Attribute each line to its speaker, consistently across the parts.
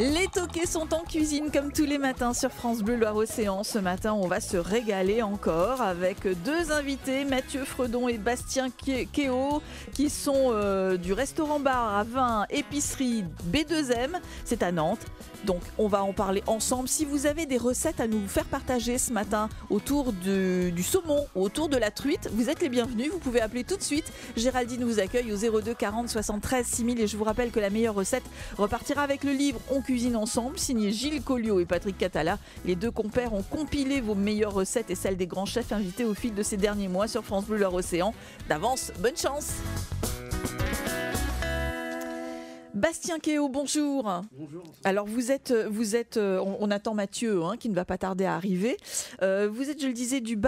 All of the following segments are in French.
Speaker 1: Les toqués sont en cuisine comme tous les matins sur France Bleu Loire-Océan. Ce matin, on va se régaler encore avec deux invités, Mathieu Fredon et Bastien Kéo, qui sont du restaurant bar à vin épicerie B2M. C'est à Nantes. Donc, on va en parler ensemble. Si vous avez des recettes à nous faire partager ce matin autour du saumon ou autour de la truite, vous êtes les bienvenus. Vous pouvez appeler tout de suite. Géraldine vous accueille au 02 40 73 6000. Et je vous rappelle que la meilleure recette repartira avec le livre On cuisine ensemble, signé Gilles Colliot et Patrick Catala. Les deux compères ont compilé vos meilleures recettes et celles des grands chefs invités au fil de ces derniers mois sur France Bleu Loire-Océan. D'avance, bonne chance! Bastien Kéo, bonjour.
Speaker 2: Bonjour.
Speaker 1: Alors vous êtes on attend Mathieu qui ne va pas tarder à arriver. Vous êtes, je le disais, du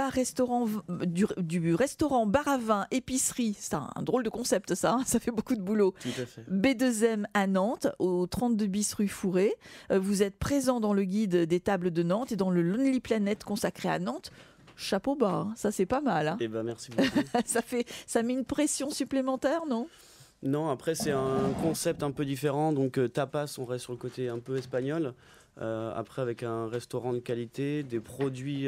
Speaker 1: restaurant bar à vin épicerie. C'est un drôle de concept ça, ça fait beaucoup de boulot.
Speaker 2: Tout à fait.
Speaker 1: B2M à Nantes, au 32 bis rue Fourré. Vous êtes présent dans le guide des tables de Nantes et dans le Lonely Planet consacré à Nantes. Chapeau bas, ça c'est pas mal.
Speaker 2: Eh ben merci beaucoup.
Speaker 1: ça met une pression supplémentaire, non ?
Speaker 2: Non, après c'est un concept un peu différent, donc tapas, on reste sur le côté un peu espagnol. Après avec un restaurant de qualité, des produits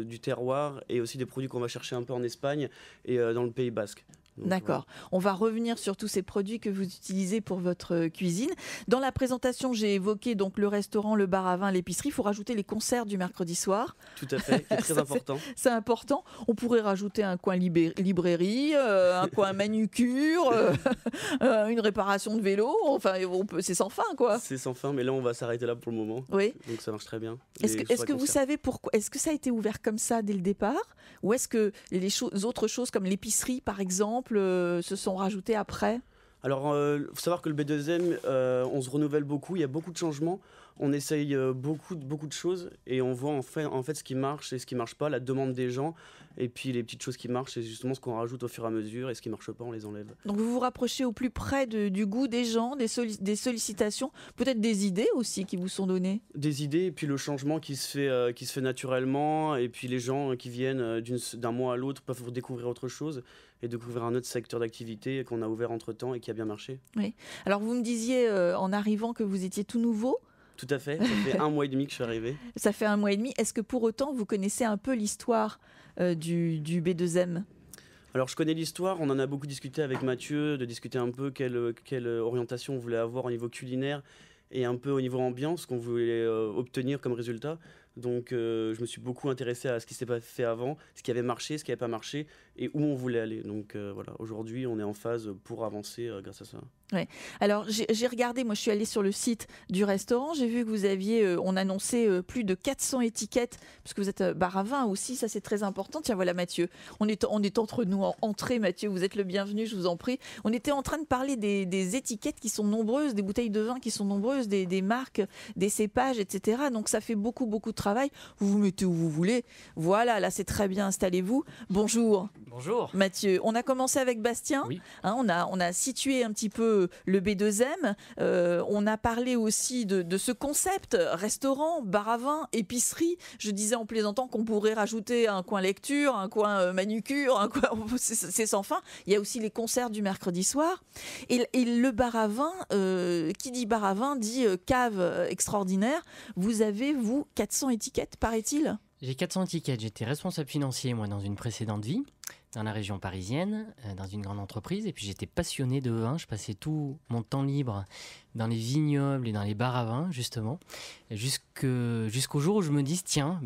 Speaker 2: du terroir et aussi des produits qu'on va chercher un peu en Espagne et dans le Pays Basque. Donc,
Speaker 1: d'accord. Voilà. On va revenir sur tous ces produits que vous utilisez pour votre cuisine. Dans la présentation, j'ai évoqué donc le restaurant, le bar à vin, l'épicerie. Il faut rajouter les concerts du mercredi soir.
Speaker 2: Tout à fait, c'est très important.
Speaker 1: C'est important. On pourrait rajouter un coin librairie, un coin manucure, une réparation de vélo. Enfin, c'est sans fin, quoi.
Speaker 2: C'est sans fin, mais là on va s'arrêter là pour le moment.
Speaker 1: Oui.
Speaker 2: Donc ça marche très bien.
Speaker 1: Est-ce que vous savez pourquoi ? Est-ce que ça a été ouvert comme ça dès le départ ? Ou est-ce que les autres choses comme l'épicerie, par exemple, se sont rajoutées après ?
Speaker 2: Alors, il faut savoir que le B2M, on se renouvelle beaucoup, il y a beaucoup de changements, on essaye beaucoup de choses et on voit en fait ce qui marche et ce qui ne marche pas, la demande des gens, et puis les petites choses qui marchent, c'est justement ce qu'on rajoute au fur et à mesure, et ce qui ne marche pas, on les enlève. Donc
Speaker 1: vous vous rapprochez au plus près du goût des gens, des sollicitations, peut-être des idées aussi qui vous sont données ?
Speaker 2: Des idées, et puis le changement qui se fait naturellement, et puis les gens qui viennent d'un mois à l'autre peuvent découvrir autre chose, et découvrir un autre secteur d'activité qu'on a ouvert entre-temps et qui a bien marché.
Speaker 1: Oui. Alors vous me disiez en arrivant que vous étiez tout nouveau ?
Speaker 2: Tout à fait, ça fait 1 mois et demi que je suis arrivé.
Speaker 1: Ça fait 1 mois et demi. Est-ce que pour autant vous connaissez un peu l'histoire du B2M ?
Speaker 2: Alors je connais l'histoire, on en a beaucoup discuté avec Mathieu, de discuter un peu quelle orientation on voulait avoir au niveau culinaire et un peu au niveau ambiance qu'on voulait obtenir comme résultat. Donc je me suis beaucoup intéressé à ce qui s'est pas fait avant, ce qui avait marché, ce qui n'avait pas marché et où on voulait aller. Donc voilà, aujourd'hui on est en phase pour avancer grâce à ça.
Speaker 1: Ouais. Alors j'ai regardé, moi je suis allée sur le site du restaurant, j'ai vu que vous aviez, on annonçait plus de 400 étiquettes, parce que vous êtes bar à vin aussi, ça c'est très important. Tiens voilà Mathieu, on est entre nous en entrée, Mathieu, vous êtes le bienvenu, je vous en prie. On était en train de parler des étiquettes qui sont nombreuses, des bouteilles de vin qui sont nombreuses, des marques, des cépages, etc. Donc ça fait beaucoup de travail. Vous vous mettez où vous voulez. Voilà, là c'est très bien, installez-vous. Bonjour.
Speaker 3: Bonjour.
Speaker 1: Mathieu, on a commencé avec Bastien.
Speaker 3: Oui.
Speaker 1: On a situé un petit peu le B2M. On a parlé aussi de ce concept restaurant, bar à vin, épicerie. Je disais en plaisantant qu'on pourrait rajouter un coin lecture, un coin manucure, un coin c'est sans fin. Il y a aussi les concerts du mercredi soir. Et le bar à vin, qui dit bar à vin dit cave extraordinaire. Vous avez, vous, 400 étiquettes, paraît-il ?
Speaker 3: J'ai 400 étiquettes. J'étais responsable financier, moi, dans une précédente vie, dans la région parisienne, dans une grande entreprise. Et puis, j'étais passionné de vin. Je passais tout mon temps libre dans les vignobles et dans les bars à vin, justement. Jusqu'au jour où je me dis, tiens,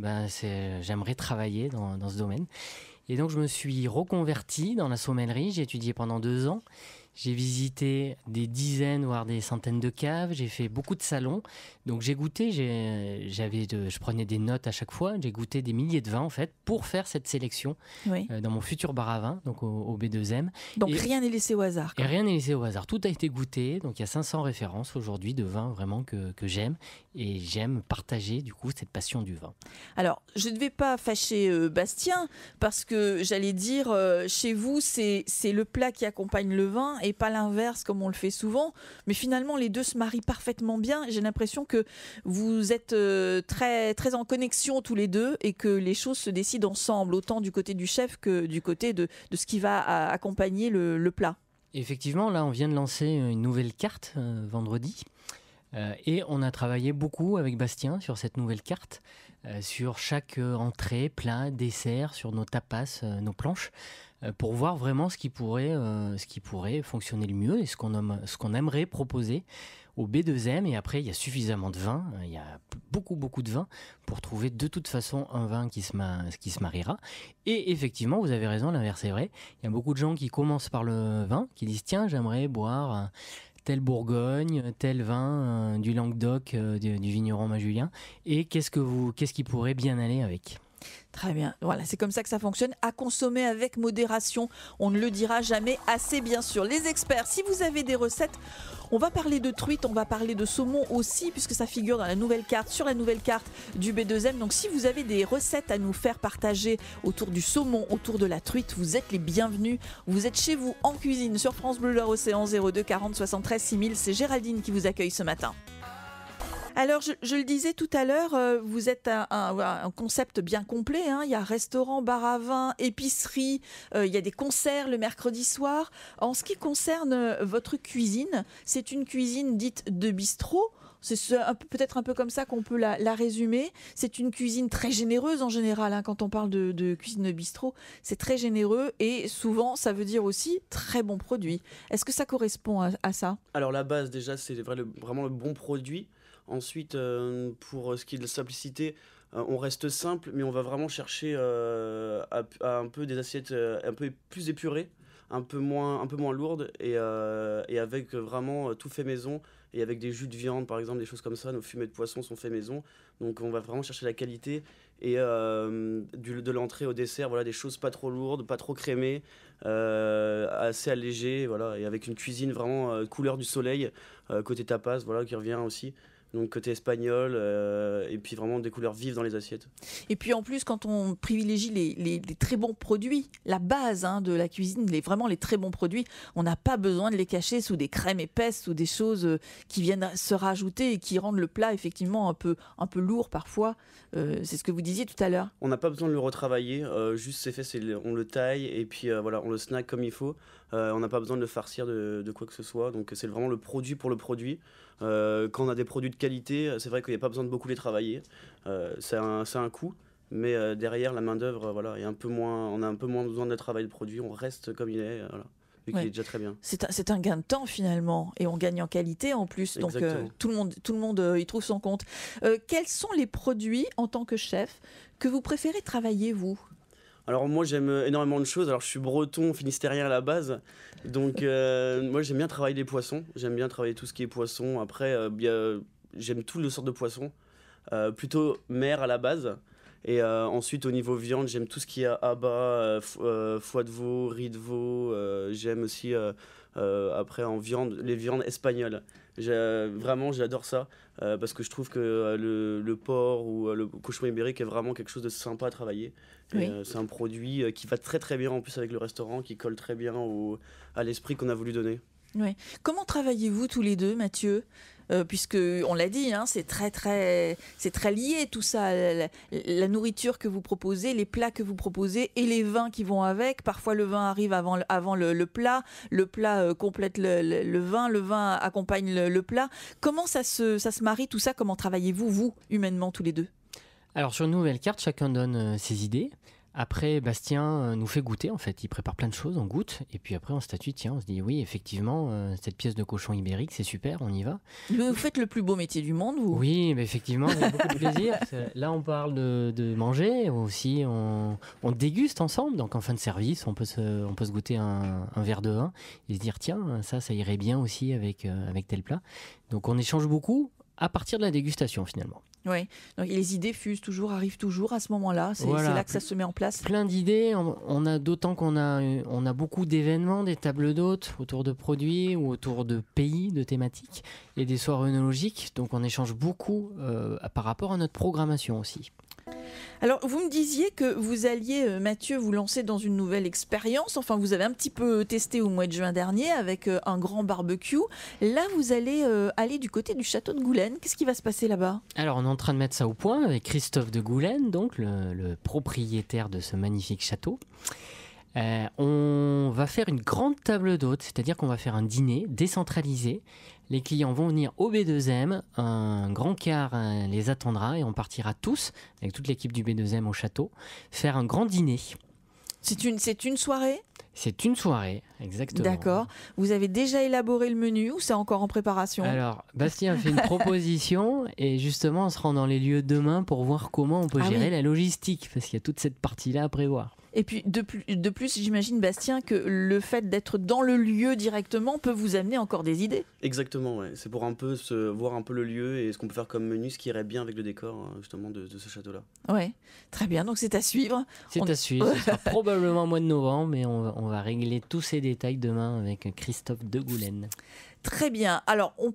Speaker 3: j'aimerais travailler dans ce domaine. Et donc, je me suis reconverti dans la sommellerie. J'ai étudié pendant 2 ans. J'ai visité des dizaines, voire des centaines de caves. J'ai fait beaucoup de salons. Donc j'ai goûté, je prenais des notes à chaque fois. J'ai goûté des milliers de vins en fait pour faire cette sélection dans mon futur bar à vin, donc au B2M.
Speaker 1: Donc rien n'est laissé au hasard.
Speaker 3: Et rien n'est laissé au hasard. Tout a été goûté. Donc il y a 500 références aujourd'hui de vins vraiment que j'aime. Et j'aime partager du coup cette passion du vin.
Speaker 1: Alors je ne vais pas fâcher Bastien parce que j'allais dire chez vous c'est le plat qui accompagne le vin et pas l'inverse comme on le fait souvent, mais finalement les deux se marient parfaitement bien. J'ai l'impression que vous êtes très, très en connexion tous les deux et que les choses se décident ensemble, autant du côté du chef que du côté de ce qui va accompagner le plat.
Speaker 3: Effectivement, là on vient de lancer une nouvelle carte vendredi. Et on a travaillé beaucoup avec Bastien sur cette nouvelle carte, sur chaque entrée, plat, dessert, sur nos tapas, nos planches, pour voir vraiment ce qui pourrait fonctionner le mieux et ce qu'on aimerait proposer au B2M. Et après, il y a suffisamment de vin, il y a beaucoup de vin pour trouver de toute façon un vin qui se mariera. Et effectivement, vous avez raison, l'inverse est vrai. Il y a beaucoup de gens qui commencent par le vin, qui disent tiens, j'aimerais boire tel Bourgogne, tel vin du Languedoc, du vigneron Majulien. Et qu'est-ce qui pourrait bien aller avec ?
Speaker 1: Très bien, voilà, c'est comme ça que ça fonctionne, à consommer avec modération, on ne le dira jamais assez bien sûr. Les experts, si vous avez des recettes, on va parler de truite, on va parler de saumon aussi, puisque ça figure dans la nouvelle carte, sur la nouvelle carte du B2M. Donc si vous avez des recettes à nous faire partager autour du saumon, autour de la truite, vous êtes les bienvenus. Vous êtes chez vous en cuisine sur France Bleu Loire-Océan, 02 40 73 6000. C'est Géraldine qui vous accueille ce matin. Alors, je le disais tout à l'heure, vous êtes un concept bien complet. Hein. Il y a restaurant, bar à vin, épicerie, il y a des concerts le mercredi soir. En ce qui concerne votre cuisine, c'est une cuisine dite de bistrot. C'est peut-être un peu comme ça qu'on peut la résumer. C'est une cuisine très généreuse en général. Hein, quand on parle de cuisine de bistrot, c'est très généreux et souvent, ça veut dire aussi très bons produits. Est-ce que ça correspond à ça ? Alors,
Speaker 2: la base, déjà, c'est vraiment le bon produit. Ensuite, pour ce qui est de la simplicité, on reste simple, mais on va vraiment chercher à un peu des assiettes un peu plus épurées, un peu moins lourdes, et avec vraiment tout fait maison, et avec des jus de viande, par exemple, des choses comme ça. Nos fumées de poisson sont faits maison, donc on va vraiment chercher la qualité, et de l'entrée au dessert, voilà, des choses pas trop lourdes, pas trop crémées, assez allégées, voilà, et avec une cuisine vraiment couleur du soleil, côté tapas, voilà, qui revient aussi. Donc côté espagnol, et puis vraiment des couleurs vives dans les assiettes.
Speaker 1: Et puis en plus, quand on privilégie les très bons produits, la base de la cuisine, vraiment les très bons produits, on n'a pas besoin de les cacher sous des crèmes épaisses, sous des choses qui viennent se rajouter et qui rendent le plat effectivement un peu lourd parfois. C'est ce que vous disiez tout à l'heure.
Speaker 2: On n'a pas besoin de le retravailler, juste c'est fait, on le taille et puis voilà, on le snack comme il faut. On n'a pas besoin de le farcir de quoi que ce soit, donc c'est vraiment le produit pour le produit. Quand on a des produits de qualité, c'est vrai qu'il n'y a pas besoin de beaucoup les travailler. C'est un coût, mais derrière la main d'œuvre, voilà, on a un peu moins besoin de travailler le produit. On reste comme il est, voilà, vu qu'il est déjà très bien.
Speaker 1: C'est un gain de temps finalement, et on gagne en qualité en plus. Donc tout le monde y trouve son compte. Quels sont les produits en tant que chef que vous préférez travailler vous ?
Speaker 2: Alors moi j'aime énormément de choses. Alors je suis breton, finistérien à la base, donc moi j'aime bien travailler les poissons. J'aime bien travailler tout ce qui est poisson. Après j'aime toutes les sortes de poissons, plutôt mer à la base. Et ensuite au niveau viande, j'aime tout ce qui est abats, foie de veau, riz de veau. J'aime aussi après en viande, les viandes espagnoles. Vraiment j'adore ça, parce que je trouve que le porc ou le cochon ibérique est vraiment quelque chose de sympa à travailler. Oui. C'est un produit qui va très très bien en plus avec le restaurant, qui colle très bien à l'esprit qu'on a voulu donner.
Speaker 1: Oui. Comment travaillez-vous tous les deux, Mathieu ? Puisque on l'a dit, c'est très lié tout ça, la nourriture que vous proposez, les plats que vous proposez et les vins qui vont avec. Parfois le vin arrive avant le plat complète le vin accompagne le plat. Comment ça se marie tout ça ? Comment travaillez-vous, vous, humainement, tous les deux ?
Speaker 3: Alors sur une nouvelle carte, chacun donne ses idées. Après, Bastien nous fait goûter, en fait. Il prépare plein de choses, on goûte. Et puis après, on statue, on se dit, oui, effectivement, cette pièce de cochon ibérique, c'est super, on y va.
Speaker 1: Vous faites le plus beau métier du monde, vous ?
Speaker 3: Oui, mais effectivement, il y a beaucoup de plaisir. Là, on parle de manger, aussi, on déguste ensemble. Donc, en fin de service, on peut se goûter un verre de vin et se dire, tiens, ça irait bien aussi avec tel plat. Donc, on échange beaucoup à partir de la dégustation, finalement.
Speaker 1: Oui, donc les idées arrivent toujours à ce moment-là, c'est là que ça se met en place.
Speaker 3: Plein d'idées, on a d'autant qu'on a beaucoup d'événements, des tables d'hôtes autour de produits ou autour de pays, de thématiques et des soirées œnologiques, donc on échange beaucoup par rapport à notre programmation aussi.
Speaker 1: Alors, vous me disiez que vous alliez, Mathieu, vous lancer dans une nouvelle expérience. Enfin, vous avez un petit peu testé au mois de juin dernier avec un grand barbecue. Là, vous allez aller du côté du château de Goulaine. Qu'est-ce qui va se passer là-bas ?
Speaker 3: Alors, on est en train de mettre ça au point avec Christophe de Goulaine, donc le propriétaire de ce magnifique château. On va faire une grande table d'hôtes, c'est-à-dire qu'on va faire un dîner décentralisé. Les clients vont venir au B2M, un grand car les attendra et on partira tous, avec toute l'équipe du B2M au château, faire un grand dîner.
Speaker 1: C'est une soirée ?
Speaker 3: C'est une soirée, exactement.
Speaker 1: D'accord. Vous avez déjà élaboré le menu ou c'est encore en préparation ?
Speaker 3: Alors, Bastien a fait une proposition et justement, on se rend dans les lieux demain pour voir comment on peut gérer la logistique, parce qu'il y a toute cette partie-là à prévoir.
Speaker 1: Et puis de plus, j'imagine, Bastien, que le fait d'être dans le lieu directement peut vous amener encore des idées.
Speaker 2: Exactement, ouais. C'est pour un peu voir un peu le lieu et ce qu'on peut faire comme menu, ce qui irait bien avec le décor justement de ce château-là.
Speaker 1: Ouais, très bien. Donc c'est à suivre.
Speaker 3: À suivre. Ce sera probablement au mois de novembre, mais on va régler tous ces détails demain avec Christophe Degoulaine.
Speaker 1: Très bien. Alors, on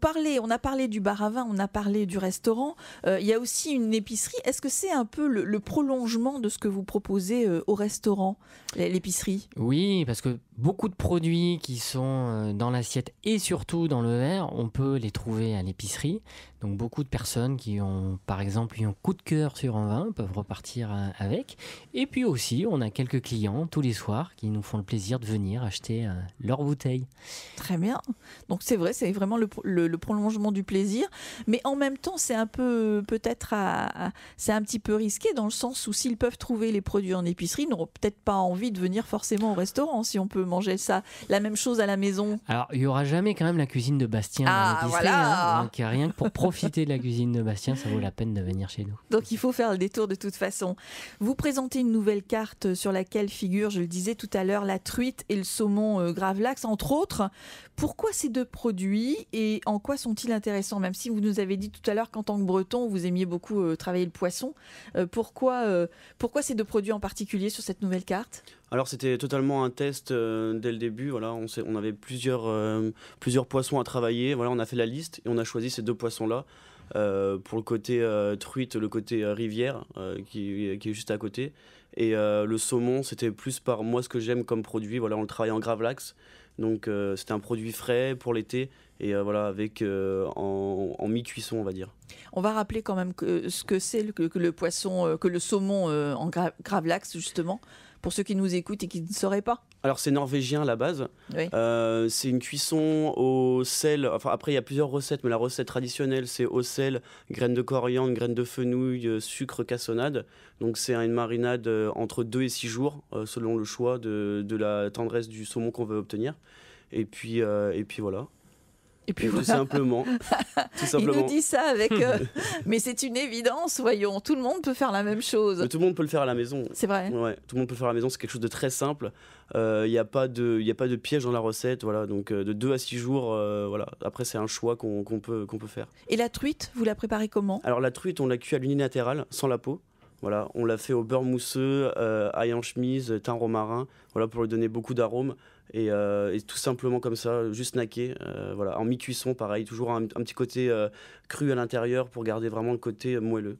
Speaker 1: a parlé du bar à vin, on a parlé du restaurant. Il y a aussi une épicerie. Est-ce que c'est un peu le prolongement de ce que vous proposez au restaurant, l'épicerie ?
Speaker 3: Oui, parce que beaucoup de produits qui sont dans l'assiette et surtout dans le verre, on peut les trouver à l'épicerie. Donc, beaucoup de personnes qui ont, par exemple, eu un coup de cœur sur un vin peuvent repartir avec. Et puis aussi, on a quelques clients tous les soirs qui nous font le plaisir de venir acheter leur bouteille.
Speaker 1: Très bien. Donc, c'est vrai, c'est vraiment le prolongement du plaisir. Mais en même temps, c'est un peu, peut-être, c'est un petit peu risqué dans le sens où s'ils peuvent trouver les produits en épicerie, ils n'auront peut-être pas envie de venir forcément au restaurant si on peut manger ça. La même chose à la maison.
Speaker 3: Alors, il n'y aura jamais quand même la cuisine de Bastien dans l'épicerie.
Speaker 1: Voilà.
Speaker 3: Donc, rien que pour profiter de la cuisine de Bastien, ça vaut la peine de venir chez nous.
Speaker 1: Donc, il faut faire le détour de toute façon. Vous présentez une nouvelle carte sur laquelle figure, je le disais tout à l'heure, la truite et le saumon gravlax, entre autres. Pourquoi ces deux produits et en quoi sont-ils intéressants ? Même si vous nous avez dit tout à l'heure qu'en tant que breton, vous aimiez beaucoup travailler le poisson. Pourquoi ces deux produits en particulier sur cette nouvelle carte ?
Speaker 2: Alors c'était totalement un test dès le début. Voilà, on avait plusieurs poissons à travailler. Voilà, on a fait la liste et on a choisi ces deux poissons-là. Pour le côté truite, le côté rivière qui est juste à côté. Et le saumon, c'était plus par moi ce que j'aime comme produit. Voilà, on le travaille en gravlax. Donc c'était un produit frais pour l'été et voilà, avec en mi-cuisson, on va dire.
Speaker 1: On va rappeler quand même ce que c'est que le poisson, que le saumon en gravlax justement, pour ceux qui nous écoutent et qui ne sauraient pas.
Speaker 2: Alors c'est norvégien à la base.
Speaker 1: Oui.
Speaker 2: C'est une cuisson au sel. Enfin après il y a plusieurs recettes, mais la recette traditionnelle c'est au sel, graines de coriandre, graines de fenouil, sucre, cassonade. Donc c'est une marinade entre 2 et 6 jours selon le choix de la tendresse du saumon qu'on veut obtenir. Et puis voilà.
Speaker 1: Et puis
Speaker 2: tout
Speaker 1: voilà.
Speaker 2: Simplement. Tout simplement.
Speaker 1: Il nous dit ça avec... mais c'est une évidence, voyons. Tout le monde peut faire la même chose.
Speaker 2: Mais tout le monde peut le faire à la maison.
Speaker 1: C'est vrai.
Speaker 2: Ouais, tout le monde peut le faire à la maison. C'est quelque chose de très simple. Il n'y a pas de piège dans la recette. Voilà. Donc de 2 à 6 jours, voilà. Après, c'est un choix qu'on peut faire.
Speaker 1: Et la truite, vous la préparez comment ?
Speaker 2: Alors la truite, on l'a cuit à l'unilatéral, sans la peau. Voilà, on l'a fait au beurre mousseux, ail en chemise, thym romarin, voilà, pour lui donner beaucoup d'arômes. Et tout simplement comme ça, juste snacké, voilà, en mi-cuisson, pareil, toujours un petit côté cru à l'intérieur pour garder vraiment le côté moelleux.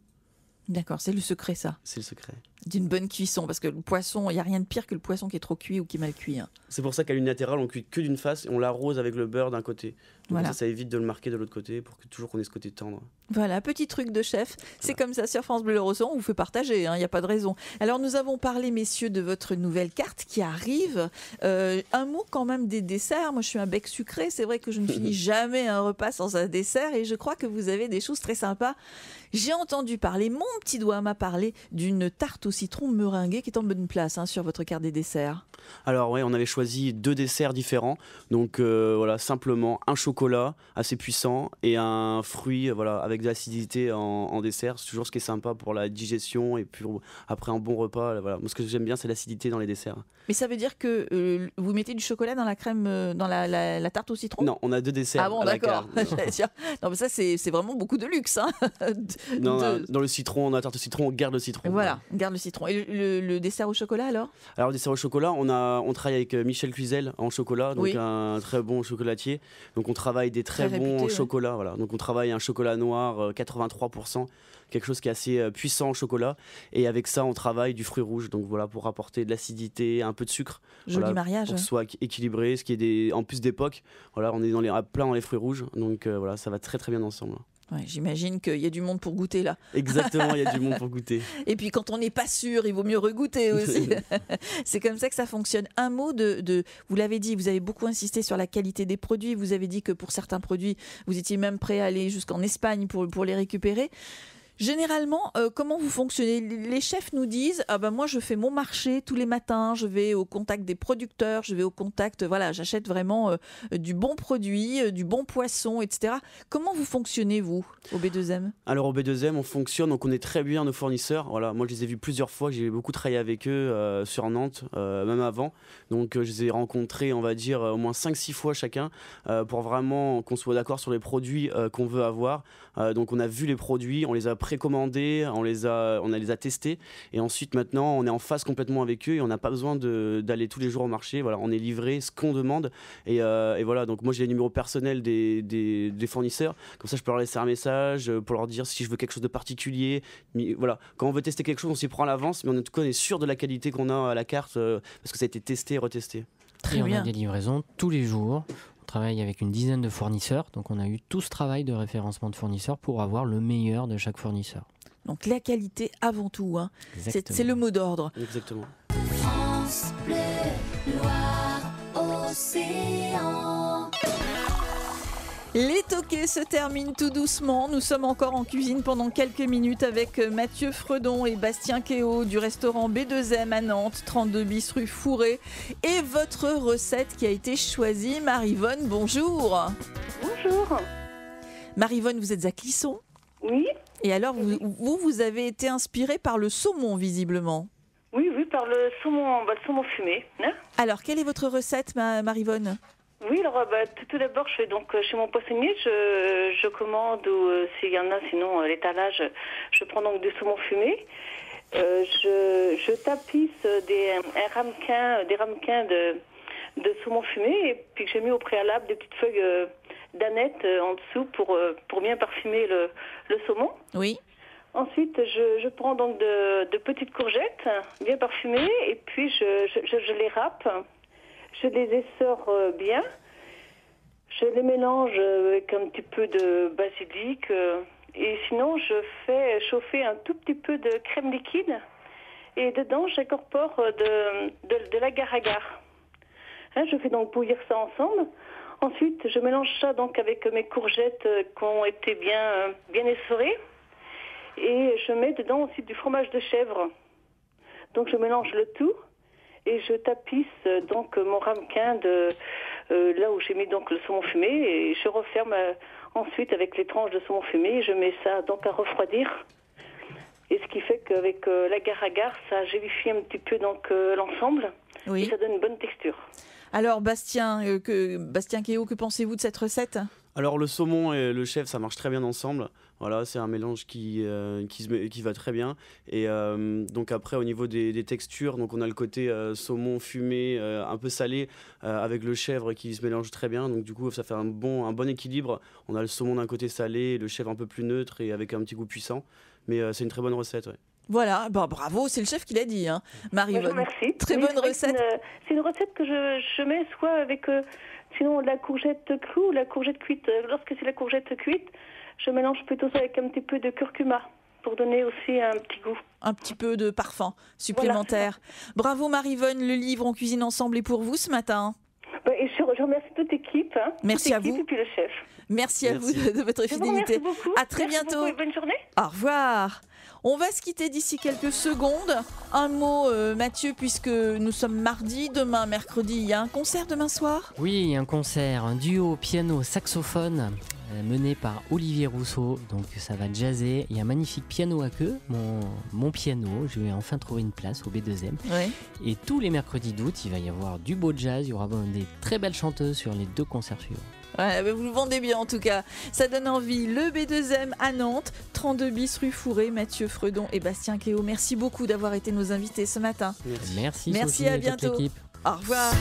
Speaker 1: D'accord, c'est le secret ça,
Speaker 2: C'est le secret.
Speaker 1: d'une bonne cuisson, parce que le poisson, il n'y a rien de pire que le poisson qui est trop cuit ou qui est mal cuit. Hein.
Speaker 2: C'est pour ça qu'à l'unilatéral, on cuit que d'une face et on l'arrose avec le beurre d'un côté. Donc
Speaker 1: Voilà.
Speaker 2: ça évite de le marquer de l'autre côté pour que toujours qu'on ait ce côté tendre.
Speaker 1: Voilà, petit truc de chef. C'est comme ça sur France Bleu Roussillon, on vous fait partager, il n'y a pas de raison. Alors nous avons parlé, messieurs, de votre nouvelle carte qui arrive. Un mot quand même des desserts. Moi, je suis un bec sucré. C'est vrai que je ne finis jamais un repas sans un dessert et je crois que vous avez des choses très sympas. J'ai entendu parler, mon petit doigt m'a parlé d'une tarte au citron meringuée qui est en bonne place sur votre carte des desserts.
Speaker 2: Alors ouais, on avait choisi 2 desserts différents. Donc voilà, simplement un chocolat assez puissant et un fruit voilà, avec de l'acidité en dessert. C'est toujours ce qui est sympa pour la digestion et puis après un bon repas. Voilà. Moi, ce que j'aime bien, c'est l'acidité dans les desserts.
Speaker 1: Mais ça veut dire que vous mettez du chocolat dans la crème, dans la tarte au citron ?
Speaker 2: Non, on a 2 desserts.
Speaker 1: Ah bon,
Speaker 2: à la
Speaker 1: d'accord.
Speaker 2: carte.
Speaker 1: J'allais dire, non, mais ça, c'est vraiment beaucoup de luxe.
Speaker 2: Non, dans le citron, dans la tarte au citron, on garde le citron.
Speaker 1: Voilà, on garde le citron. Et le dessert au chocolat alors ?
Speaker 2: Alors, le dessert au chocolat, on travaille avec Michel Cluzel en chocolat, donc
Speaker 1: Oui.
Speaker 2: un très bon chocolatier. Donc on travaille des très bons
Speaker 1: réputé,
Speaker 2: chocolats. Voilà. Donc on travaille un chocolat noir 83%, quelque chose qui est assez puissant en chocolat. Et avec ça, on travaille du fruit rouge. Donc voilà, pour apporter de l'acidité, un peu de sucre.
Speaker 1: Joli
Speaker 2: Voilà,
Speaker 1: mariage.
Speaker 2: pour que ce soit équilibré, ce qui est en plus d'époque. Voilà, on est plein dans les fruits rouges. Donc voilà, ça va très très bien ensemble.
Speaker 1: Ouais, j'imagine qu'il y a du monde pour goûter là.
Speaker 2: Exactement, il y a du monde pour goûter.
Speaker 1: Et puis quand on n'est pas sûr, il vaut mieux regoûter aussi. C'est comme ça que ça fonctionne. Un mot vous l'avez dit, vous avez beaucoup insisté sur la qualité des produits. Vous avez dit que pour certains produits, vous étiez même prêt à aller jusqu'en Espagne pour les récupérer. Généralement, comment vous fonctionnez ? Les chefs nous disent moi je fais mon marché tous les matins, je vais au contact des producteurs, je vais au contact, j'achète vraiment du bon produit, du bon poisson, etc. Comment vous fonctionnez vous au B2M ?
Speaker 2: Alors au B2M, on fonctionne, on connaît très bien nos fournisseurs. Voilà, moi je les ai vus plusieurs fois, j'ai beaucoup travaillé avec eux sur Nantes, même avant. Donc je les ai rencontrés, on va dire, au moins 5-6 fois chacun pour vraiment qu'on soit d'accord sur les produits qu'on veut avoir. Donc on a vu les produits, on les a précommandés, on les a testés et ensuite maintenant on est en phase complètement avec eux et on n'a pas besoin d'aller tous les jours au marché. Voilà, on est livré ce qu'on demande et voilà. Donc moi j'ai les numéros personnels des fournisseurs, comme ça je peux leur laisser un message pour leur dire si je veux quelque chose de particulier. Mais voilà, quand on veut tester quelque chose, on s'y prend à l'avance, mais en tout cas on est sûr de la qualité qu'on a à la carte parce que ça a été testé et retesté.
Speaker 1: Très
Speaker 3: et
Speaker 1: bien.
Speaker 3: On a des livraisons tous les jours. On travaille avec une dizaine de fournisseurs, donc on a eu tout ce travail de référencement de fournisseurs pour avoir le meilleur de chaque fournisseur.
Speaker 1: Donc la qualité avant tout, hein. C'est le mot d'ordre.
Speaker 2: Exactement.
Speaker 4: France Bleu, Loire, Océan.
Speaker 1: Les toquets se terminent tout doucement. Nous sommes encore en cuisine pendant quelques minutes avec Mathieu Fredon et Bastien Kéo du restaurant B2M à Nantes, 32 bis rue Fourré. Et votre recette qui a été choisie, Maryvonne, bonjour.
Speaker 5: Bonjour.
Speaker 1: Maryvonne, vous êtes à Clisson ?
Speaker 5: Oui.
Speaker 1: Et alors, vous avez été inspirée par le saumon, visiblement.
Speaker 5: Oui, par le saumon fumé. Hein.
Speaker 1: Alors, quelle est votre recette, Maryvonne ?
Speaker 5: Oui, alors tout d'abord, je fais donc chez mon poissonnier, je commande ou s'il y en a, sinon l'étalage, je prends donc du saumon fumé. Je tapisse des ramequins de saumon fumé et puis que j'ai mis au préalable des petites feuilles d'aneth en dessous pour bien parfumer le saumon.
Speaker 1: Oui.
Speaker 5: Ensuite, je prends donc de petites courgettes bien parfumées et puis je les râpe. Je les essore bien. Je les mélange avec un petit peu de basilic. Et sinon, je fais chauffer un tout petit peu de crème liquide. Et dedans, j'incorpore de l'agar-agar. Hein, je fais donc bouillir ça ensemble. Ensuite, je mélange ça donc avec mes courgettes qui ont été bien essorées. Et je mets dedans aussi du fromage de chèvre. Donc, je mélange le tout. Et je tapisse donc mon ramequin là où j'ai mis donc le saumon fumé et je referme ensuite avec les tranches de saumon fumé et je mets ça donc à refroidir. Et ce qui fait qu'avec l'agar-agar, ça gélifie un petit peu donc l'ensemble et ça donne une bonne texture.
Speaker 1: Alors Bastien Kéo, que pensez-vous de cette recette ?
Speaker 2: Alors le saumon et le chèvre, ça marche très bien ensemble. Voilà, c'est un mélange qui va très bien. Et donc après, au niveau des textures, donc on a le côté saumon fumé, un peu salé, avec le chèvre qui se mélange très bien. Donc du coup, ça fait un bon équilibre. On a le saumon d'un côté salé, le chèvre un peu plus neutre et avec un petit goût puissant. Mais c'est une très bonne recette, ouais.
Speaker 1: Voilà, bravo, c'est le chef qui l'a dit, hein. Maryvonne.
Speaker 5: Merci.
Speaker 1: Très bonne recette.
Speaker 5: C'est une recette que je mets soit avec sinon la courgette crue ou la courgette cuite. Lorsque c'est la courgette cuite, je mélange plutôt ça avec un petit peu de curcuma pour donner aussi un petit goût.
Speaker 1: Un petit peu de parfum supplémentaire. Voilà. Bravo Maryvonne, le livre On cuisine ensemble est pour vous ce matin.
Speaker 5: Et je remercie toute l'équipe.
Speaker 1: Merci
Speaker 5: toute
Speaker 1: à vous.
Speaker 5: Et puis le chef.
Speaker 1: Merci à vous de votre fidélité.
Speaker 5: Beaucoup.
Speaker 1: À très bientôt.
Speaker 5: Et bonne journée.
Speaker 1: Au revoir. On va se quitter d'ici quelques secondes. Un mot, Mathieu, puisque nous sommes mardi, demain, mercredi, il y a un concert demain soir ?
Speaker 3: Oui, un concert, un duo piano-saxophone mené par Olivier Rousseau. Donc ça va jazzer. Il y a un magnifique piano à queue, mon piano. Je vais enfin trouver une place au B2M.
Speaker 1: Ouais.
Speaker 3: Et tous les mercredis d'août, il va y avoir du beau jazz. Il y aura des très belles chanteuses sur les 2 concerts suivants.
Speaker 1: Ouais, vous le vendez bien en tout cas. Ça donne envie. Le B2M à Nantes, 32 bis rue Fourré, Mathieu Fredon et Bastien Kéo. Merci beaucoup d'avoir été nos invités ce matin.
Speaker 3: Merci
Speaker 1: Sophie, à bientôt.
Speaker 3: Toute l'équipe.
Speaker 1: Au revoir.